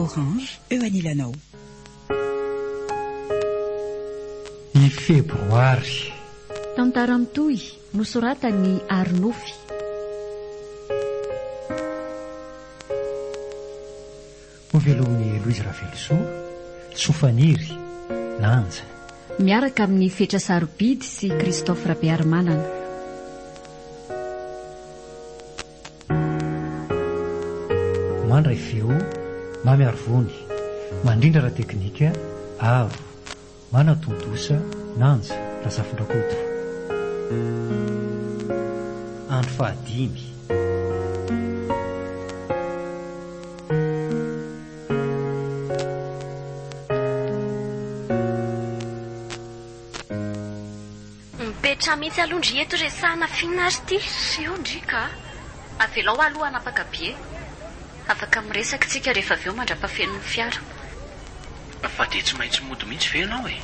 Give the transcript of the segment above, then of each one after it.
Orange eo anilanao. Ny febroary. Tantara mitoy nosoratany Arnofy. Ho velomin'ny Louise Ravelsoa, Tsofaniry, Nanja. Miaraka amin'ny Fetra Sarobidy sy Christophe Rabearmanana. Mandray feo, mamy arivony, mandrindra raha teknika, avo, manatontosa, Nanja, Razafindrakoto. Andro fahadimy. Mipetra mihitsy alondry eto resahana finary ty. Siondrika avelao aloha anapaka be. Afaka miresaka tsika rehefa aveo mandrapafenon'ny fiara. Fa dia tsy maintsy mody mihitsy ve ianao e?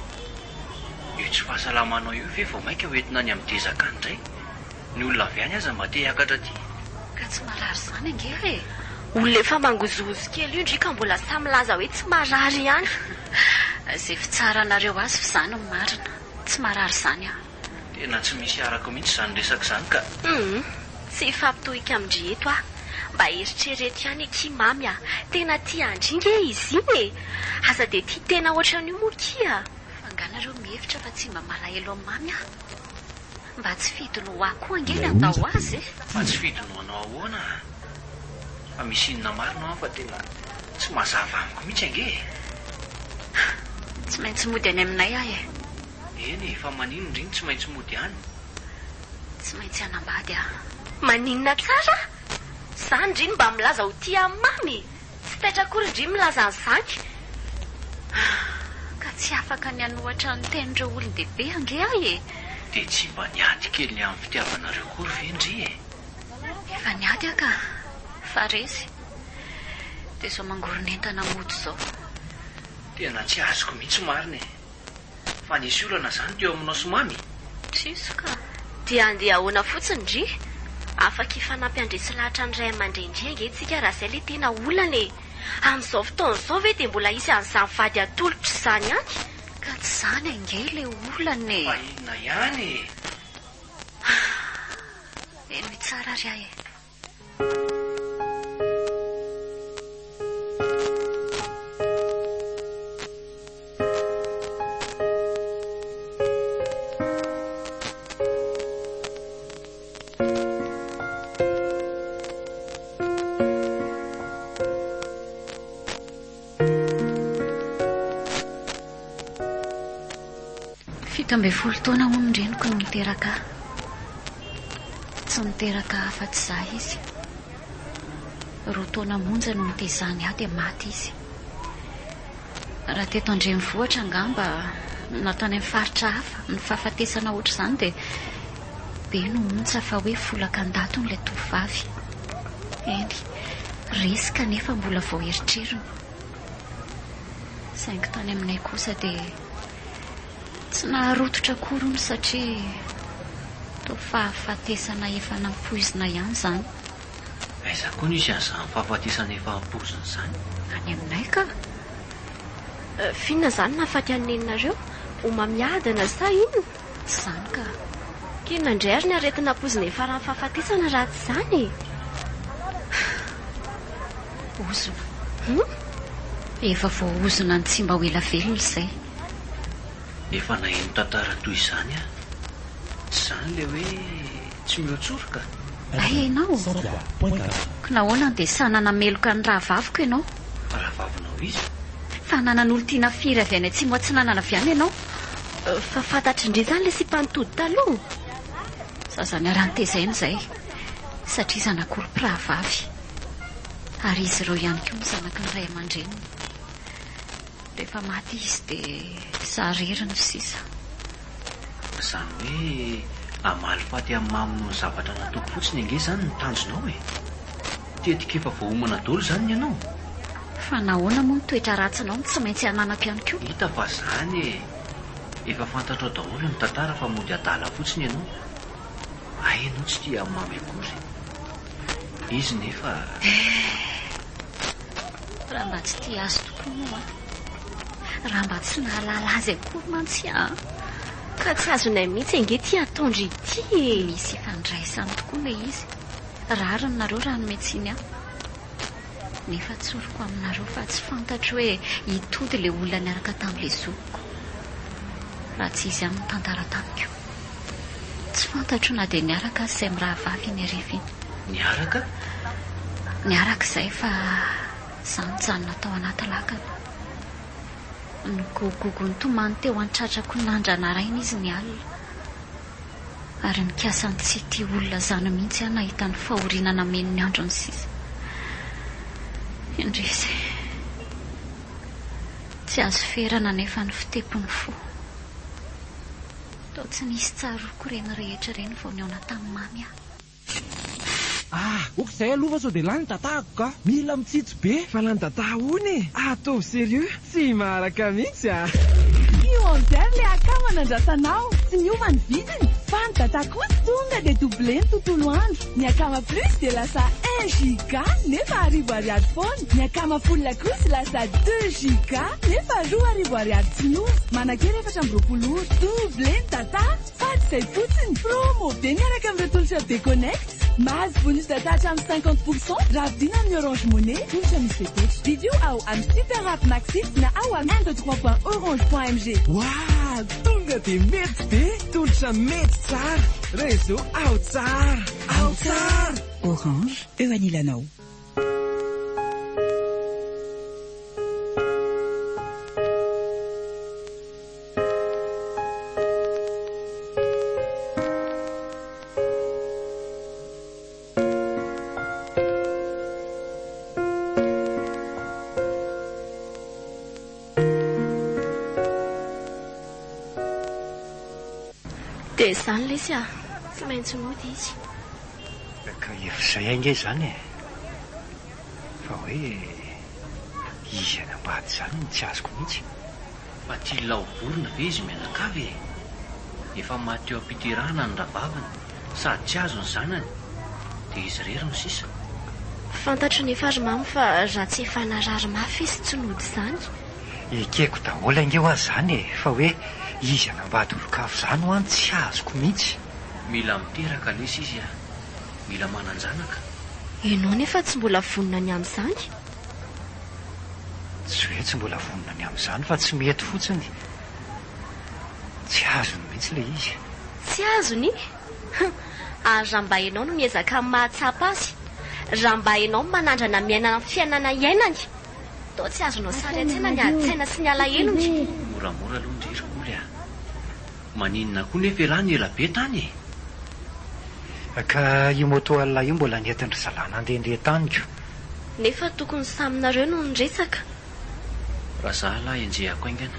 Io tsy fahasalamanao io ve vao maika hoentina any amin'ny tezaka andray? Ny olona avy any aza mba te hiakatra ty. Ka tsy marary zany angeha e. Olona efa mangozozo kely io ndrika mbola samy laza hoe tsy marary ihany. Zay fitsaranareo azy fa zany ny marina. Tsy marary zany ah. Tena tsy misy arako mihitsy izany resaka izany ka. Tsy fampitohika amindry eto ah. Mba eritrereto ihany ki mamy ah. Tena tia andringe izy iny e. Aza dia tia tena ohatran'io moa kia. Fanganareo mihevitra fa tsy mba malahelo amin'ny mamy ah. Mba tsy fidino ho aho koa angely andao azy e. Fa tsy fidino anao ahoana. Fa misy inona marina fa tena tsy mazava amiko mihitsy ange. Tsy maintsy mody any aminay ah e. Eny fa maninona indriny tsy maintsy mody any. Tsy maintsy anambady ah. Maninona tsara? Zany ndriny mba milaza ho tia mamy. Tsy taitra akory ndriny milaza an'izany. Ka tsy afaka ny anohatra ny tenin'ireo olon-dehibe ange ah e. Dia tsy mba niady kely ny amin'ny fitiavanareo kory ve ndry e? Efa niady aka. Fa resy. Dia zao mangoronentana mody zao. Tena tsy azoko mihitsy marina e. Fa nisy olana zany teo aminao sy mamy. Tsisy ka. Dia andeha ahoana fotsiny ndry. Afaka ifanampy andresy lahatra ny ray aman-dreny ange tsika raha izay ilay tena olana e. Amin'izao fotoana izao ve dia mbola isy an'izany vady atolotra izany ihany. Ka tsy zany ange ilay olana e. Fa inona ihany e. Eno tsara ry ahy e. Ambe folo taona ho nindreniko no niteraka. Tsy niteraka afa-tsy zah izy. Roa taona monja no nitezany aho dia maty izy. Raha teto Andrenivohitra angamba natao any amin'ny faritra hafa ny fahafatesana ohatr' izany dia be no montsa fa hoe folaka an-dato n'ilay tovovavy. Eny, resika nefa mbola vao eritreriny. Saingy tany aminay kosa dia tsy naharototra akory satria toa fahafatesana efa nampoizina ihany izany. Aiza koa nisy an'izany fahafatesana efa nampoizina izany? Any aminay ka. Finona izany nahafaty any neninareo? Ho mamiadana sa inona? Tsy izany ka. Kina indray ary ny aretina nampoizina efa raha fahafatesana raha tsy izany e. Ozona. Efa vao ozona ny tsy mba ho ela velona izay. Efa naheno tantara toy izany ah. Tsy izany ilay hoe tsy mihoatsoroka. Ay ianao. Ka nahoana dia sanana meloka ny rahavaviko ianao. Rahavavinao izy? Fa nanan'olo tiana firy avy any atsimo tsy nanana avy any ianao. Fa fantatry indray izany ilay sipanitody taloha. Zazany arantezaina izay satria zanak'olom-pirahavavy. Ary izy ireo ihany koa ny zanaky ny ray aman-dreniny. Rehefa maty izy dia sareriny sisa. Izany hoe amaly faty amin'ny mamino ny zavatra nataoko fotsiny ange izany ny tanjonao e. Tetika efa voahomana daholo izany ianao. Fa nahoana moa ny toetra ratsinao tsy maintsy hananako ihany koa. Hita fa izany e. Efa fantatrao daholo ny tantara fa mody adala fotsiny ianao. Ay, ianao tsy tia mamy akory. Izy nefa raha mba tsy tia azy tokoa moa raha mba tsy nahalala azy akory mantsy ka tsy azonay mihitsy ange ty ataondry ity misy ifandraisany tokoa le izy rariny nareo ranometsiny aho nefa tsoroko aminareo fa tsy fantatro hoe hitody le olona niaraka tamin'le zokiko raha tsy izy amin'ny tantara tamiko tsy fantatro na dia niaraka azy izay miraha vavy iny ariva iny niaraka izay fa izany janona tao anaty lakana nogogogo ny tomany teo an-tratrako nandranaraina izy ny alina ary nikasany tsy tia olona zany mihitsy aho nahita ny fahorinana meno ny andro ny sisa indrisy tsy azo ferana nefa ny fitepony fo tao tsy nisy tsaroko reny rehetra reny vao ny aona tamin'ny mamy oko izay aloha fa sao dia lany tatahako ka mila mitsitsy be fa lany tataha ony ataovy sérieux tsy maraka mihitsy io amizay le akama nandrasanao tsy niova ny vidiny fa ny tataha kosa tonga dia double ny tontolo andro ny akama plus dia lasa 1 giga nefa 1000 foana ny akama folona kosa lasa 2 giga nefa 2000 tsy miova manakely 420 double ny tataha fa tsy izay fotsiny promo be miaraka amin'ireo tolotra be connect mahazo bonus data hatramin'ny 50% raha vidina amin'ny Orange Money tolotra misy fepetra vidéo ao amin'ny super app Maxit na ao amin'ny 123.orange.mg Wow, tonga dia mety be tolotra mety tsara réseau ao tsara Orange eo anilanao dia izany lesy tsy maintsy mody izy ka efa izay ange izany fa hoe izy any ambady izany ny tsy azoko mihitsy fa tia laoborona ve izy mianakavy efa maty eo ampitirahana ny rabavany sady tsy azo ny zanany dia izy rery no sisa fantatro ny efa ry mamy fa raha tsy efa narary mafy izy tsy nody izany ekeko daholo ange ho azy izany fa hoe izy any ambady olokafo izany ho any tsy azoko mihitsy mila miteraka lesy izy mila mananjanaka ianao nefa tsy mbola vonona ny amin'izany tsy hoe tsy mbola vonona ny amin'izany fa tsy mety fotsiny tsy azony mihitsy le izy tsy azony ary raha mba ianao no miezaka amin'ny mahatsapa azy raha mba ianao manandrana miainana fiainana iainany tao tsy azonao sary an-tsena ny adi-tsaina sy ny alahelony moramora aloha ndrerikoly maninona koa nefa ialany ela be tany ka io moto alina io mbola nientindry zalana andehandeha taniko nefa tokony saminareo no nresaka raha zaho lahy enjehako aingana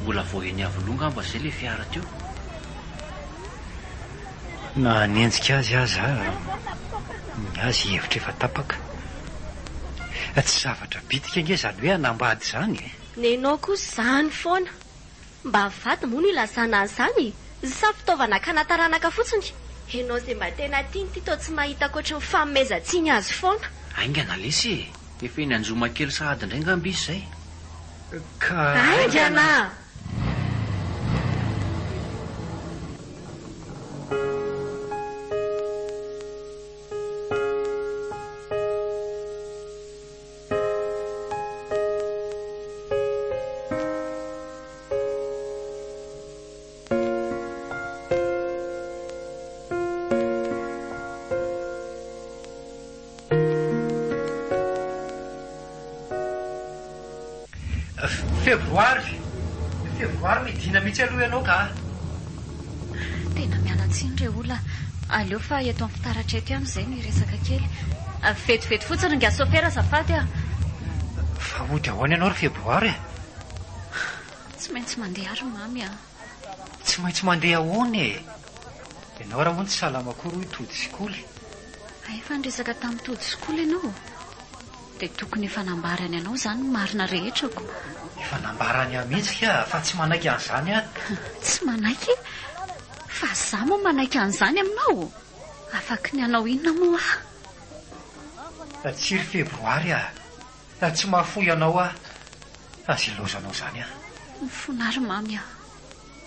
mbola voaheny avolonga amba izay le fiara teo na nenjika azy aza ny azy hevitra efa tapaka tsy zavatra bitika ange zany hoe anambady izany nenao koa izany foana mba vady moa no ilazana an'izany sa fitaovana kanataranaka fotsiny ianao izay mba tena tiany ty tao tsy mahita koatra ny fanomezantsiny azy foana aingana lesy efa eny anjoma kely sahady indray ngamby izy izay ka aingana febroary midina mihitsy aloha ianao ka tena mialatsiny re olona aleo fa eto amin'ny fitaratra eto ihany izay ny resaka kely vetivety fotsiny nga sofera zafady fa ody ahoana ianao ry febroary tsy maintsy mandeha ary mamy tsy maintsy mandeha ahoany ianao raha hoany tsy salamakory hoe tody sikoly efa nyresaka tamin'ny tody sikoly ianao dia tokony efa nambarany ianao izany marina rehetrako efa nambarany mihitsy ka fa tsy manaiky an'izany tsy manaiky fa za moa manaiky an'izany aminao afaky ny anao inona moa tsiry febroary Tsy mahafoy ianao azy ilozanao zany Mifonary mamy aho.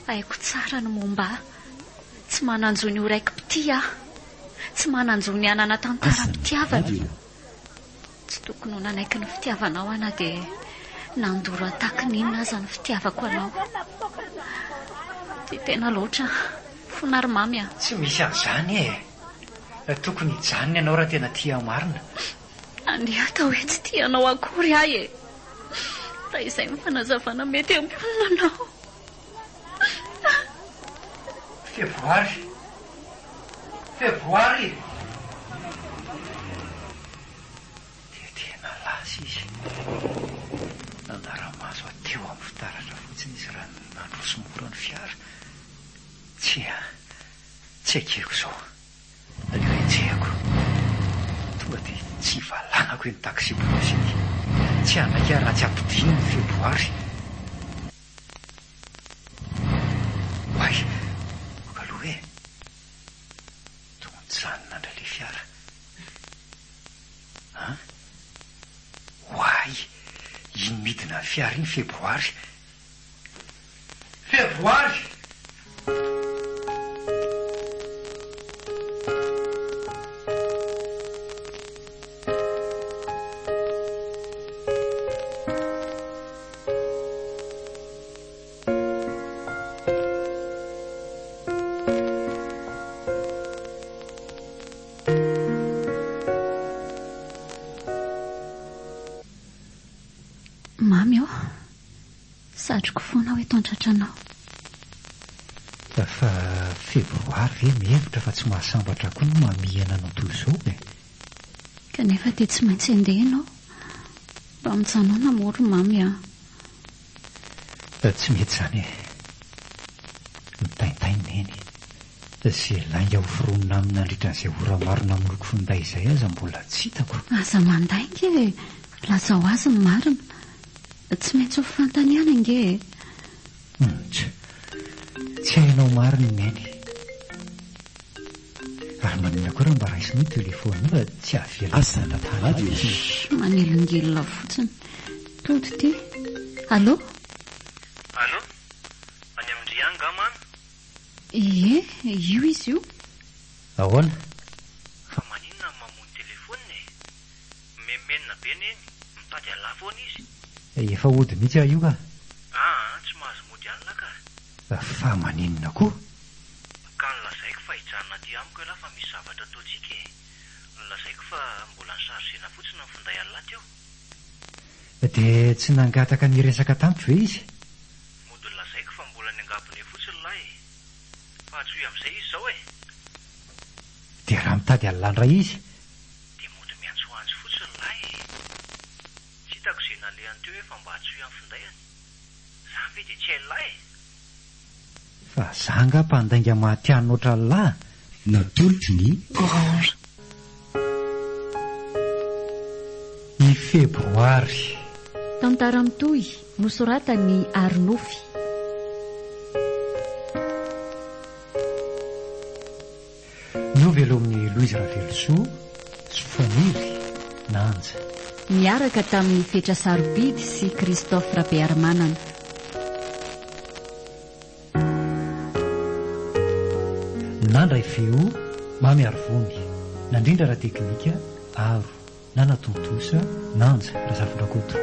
Haiko tsara ny momba aho. Tsy mananjo ny oraiki-pity aho. Tsy mananjo ny anana tantaram-pitiavana. Tsy tokony ho nanaiky ny fitiavanao ana dia nandoro ataky n'inona aza ny fitiavako anao. Dia tena loatra. Mifonary mamy aho. Tsy misy an'izany tokony hijanony ianao raha tena tia marina. Andeha atao hoe tsy tianao akory ahy raha izay ny fanazavana mety ambonina anao. Febroary dia tena lasa izy. Nanara-maso ateo amin'ny fitaratra fotsiny izy raha nandrosomora ny fiara. Tsy akeko izao. Alefa etsehako. Tonga dia tsy valanako ny taksi blosiny. Tsy anaiky raha tsy ampidiny ny Febroary. Hoay, okaloha tokony janona indray le fiara. Hoay, iny midina ny fiara iny Febroary. Mamy aho. Satroko foana hoe tondratra-nao. Fa Febroary ve mihevitra fa tsy mahasambatra koa no mamihana anao toy izao Kanefa dia tsy maintsy andeha ianao. Mba mijanona moro mamy aho. Tsy mety zany mitaintaina eny. Izay lainga hoforonina aminy nandritran'izay ora marina miloko finday izay aza mbola tsy hitako. Aza mandainga lazao azy ny marina. Tsy maintsy ho fantaniana inge. Tsy hainao marina miainy. Ary manina koa raha mba raisiny telefona fa tsy avela asana tany. Manelongelona fotsiny. Tody ty. Allo? Allo? Any Andrianga mamy? Ie, io izy io. Ahoana? Fa maninona ny mamony telefonina memenina be neny. Mitady alafoana izy. Efa ody mihitsy aho io ka. Tsy mahazo mody alina ka. Fa maninona koa? Ka nolazaiko fa hijanona aty amiko ialahy fa misy zavatra ataontsika Nolazaiko fa mbola nisarozena fotsiny ny finday alina teo. Dia tsy nangataka niresaka tampotra ve izy? Mody nolazaiko fa mbola niangabony fotsiny lahy. Fa hatsoy amin'izay izy izao Dia raha mitady alindray izy? Dia mody miantso anjo fotsiny lahy. Tsy hitako izay nalehany teo hoe fa mba hatsoy amin'ny findayany. Zany ve dia tsy hay lahy. Fa zanga mpandainga mahatian'ny oatra lahy. Natolotry ny Orange. Ny Febroary. Tantara mitohy nosoratany Arnofy. Novelo amin'ny Louise Ravelsoa, Sofoniry, Nanja. Miaraka tamin'ny Fetra Sarobidy sy Christophe Rabearmanana. Nandray feo, mamy arivony. Nandrindra raha teknika, aro. Nanatontosa, Nanja, Razafondrakoto.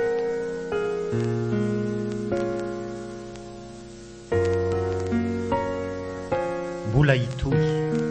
Mbola hitohy.